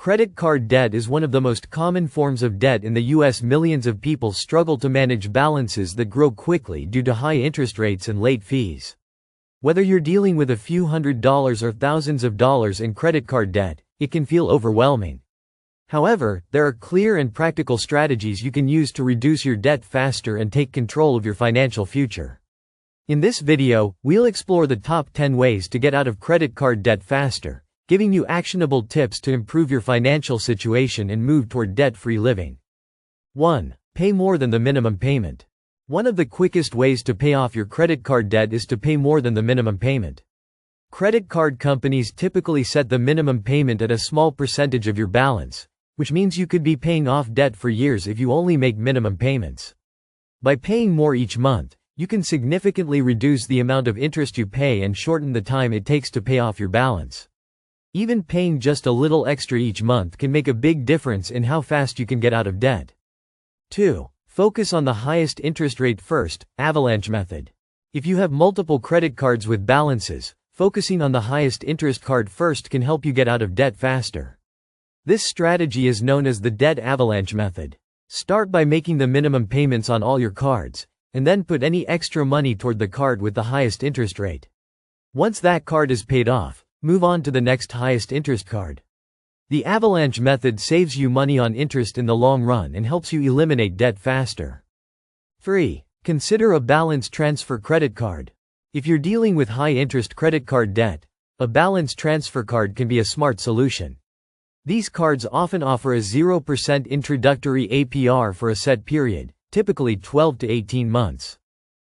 Credit card debt is one of the most common forms of debt in the US. Millions of people struggle to manage balances that grow quickly due to high interest rates and late fees. Whether you're dealing with a few $100s or thousands of dollars in credit card debt, it can feel overwhelming. However, there are clear and practical strategies you can use to reduce your debt faster and take control of your financial future. In this video, we'll explore the top 10 ways to get out of credit card debt faster, giving you actionable tips to improve your financial situation and move toward debt-free living. 1. Pay more than the minimum payment. One of the quickest ways to pay off your credit card debt is to pay more than the minimum payment. Credit card companies typically set the minimum payment at a small percentage of your balance, which means you could be paying off debt for years if you only make minimum payments. By paying more each month, you can significantly reduce the amount of interest you pay and shorten the time it takes to pay off your balance. Even paying just a little extra each month can make a big difference in how fast you can get out of debt. 2. Focus on the highest interest rate first, avalanche method. If you have multiple credit cards with balances, focusing on the highest interest card first can help you get out of debt faster. This strategy is known as the debt avalanche method. Start by making the minimum payments on all your cards, and then put any extra money toward the card with the highest interest rate. Once that card is paid off, move on to the next highest interest card. The avalanche method saves you money on interest in the long run and helps you eliminate debt faster. 3. Consider a balance transfer credit card. If you're dealing with high-interest credit card debt, a balance transfer card can be a smart solution. These cards often offer a 0% introductory APR for a set period, typically 12 to 18 months.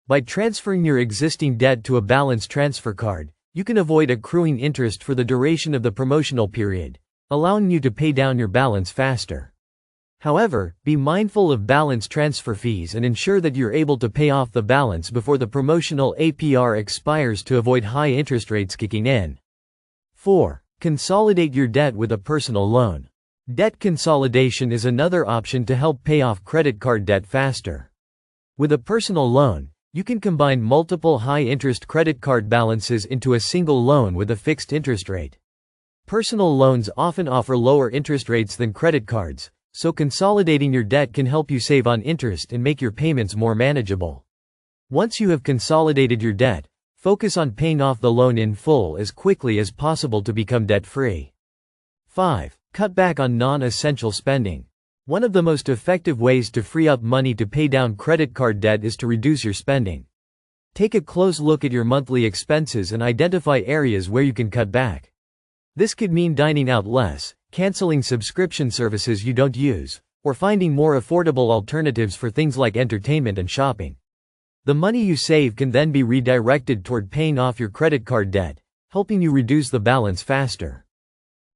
By transferring your existing debt to a balance transfer card, you can avoid accruing interest for the duration of the promotional period, allowing you to pay down your balance faster. However, be mindful of balance transfer fees and ensure that you're able to pay off the balance before the promotional APR expires to avoid high interest rates kicking in. 4. Consolidate your debt with a personal loan. Debt consolidation is another option to help pay off credit card debt faster. With a personal loan, you can combine multiple high-interest credit card balances into a single loan with a fixed interest rate. Personal loans often offer lower interest rates than credit cards, so consolidating your debt can help you save on interest and make your payments more manageable. Once you have consolidated your debt, focus on paying off the loan in full as quickly as possible to become debt-free. 5. Cut back on non-essential spending. One of the most effective ways to free up money to pay down credit card debt is to reduce your spending. Take a close look at your monthly expenses and identify areas where you can cut back. This could mean dining out less, canceling subscription services you don't use, or finding more affordable alternatives for things like entertainment and shopping. The money you save can then be redirected toward paying off your credit card debt, helping you reduce the balance faster.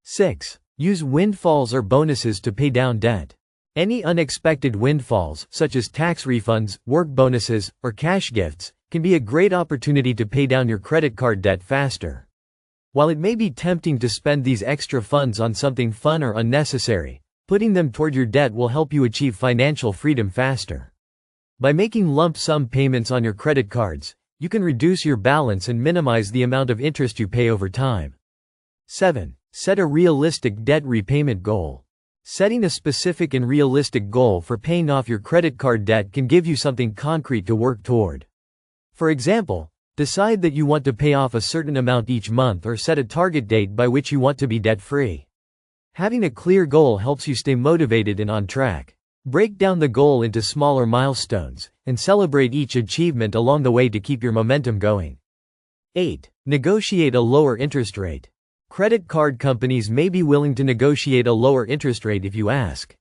6. Use windfalls or bonuses to pay down debt. Any unexpected windfalls, such as tax refunds, work bonuses, or cash gifts, can be a great opportunity to pay down your credit card debt faster. While it may be tempting to spend these extra funds on something fun or unnecessary, putting them toward your debt will help you achieve financial freedom faster. By making lump sum payments on your credit cards, you can reduce your balance and minimize the amount of interest you pay over time. 7. Set a realistic debt repayment goal. Setting a specific and realistic goal for paying off your credit card debt can give you something concrete to work toward. For example, decide that you want to pay off a certain amount each month or set a target date by which you want to be debt-free. Having a clear goal helps you stay motivated and on track. Break down the goal into smaller milestones, and celebrate each achievement along the way to keep your momentum going. 8. Negotiate a lower interest rate. Credit card companies may be willing to negotiate a lower interest rate if you ask.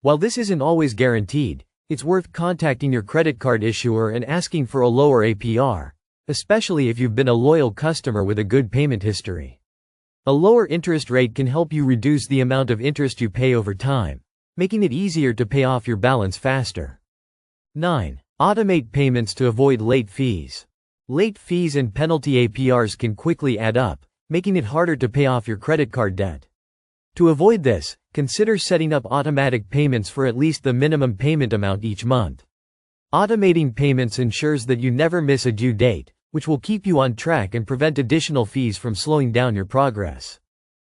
While this isn't always guaranteed, it's worth contacting your credit card issuer and asking for a lower APR, especially if you've been a loyal customer with a good payment history. A lower interest rate can help you reduce the amount of interest you pay over time, making it easier to pay off your balance faster. 9. Automate payments to avoid late fees. Late fees and penalty APRs can quickly add up, making it harder to pay off your credit card debt. To avoid this, consider setting up automatic payments for at least the minimum payment amount each month. Automating payments ensures that you never miss a due date, which will keep you on track and prevent additional fees from slowing down your progress.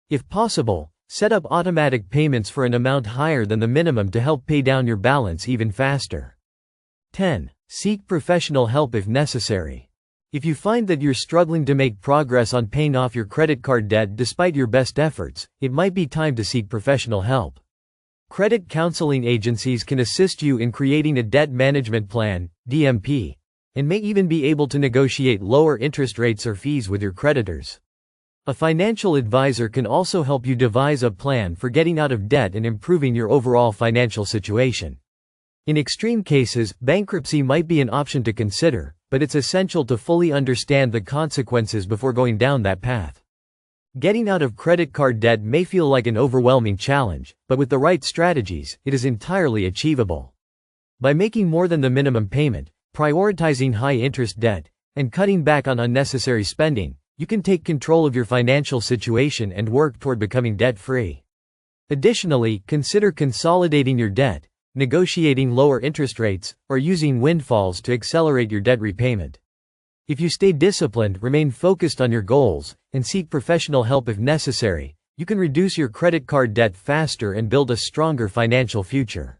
If possible, Set up automatic payments for an amount higher than the minimum to help pay down your balance even faster. 10. Seek professional help if necessary. If you find that you're struggling to make progress on paying off your credit card debt despite your best efforts, it might be time to seek professional help. Credit counseling agencies can assist you in creating a debt management plan, DMP, and may even be able to negotiate lower interest rates or fees with your creditors. A financial advisor can also help you devise a plan for getting out of debt and improving your overall financial situation. In extreme cases, bankruptcy might be an option to consider, but it's essential to fully understand the consequences before going down that path. Getting out of credit card debt may feel like an overwhelming challenge, but with the right strategies, it is entirely achievable. By making more than the minimum payment, prioritizing high-interest debt, and cutting back on unnecessary spending, you can take control of your financial situation and work toward becoming debt-free. Additionally, consider consolidating your debt, negotiating lower interest rates, or using windfalls to accelerate your debt repayment. If you stay disciplined, remain focused on your goals, and seek professional help if necessary, you can reduce your credit card debt faster and build a stronger financial future.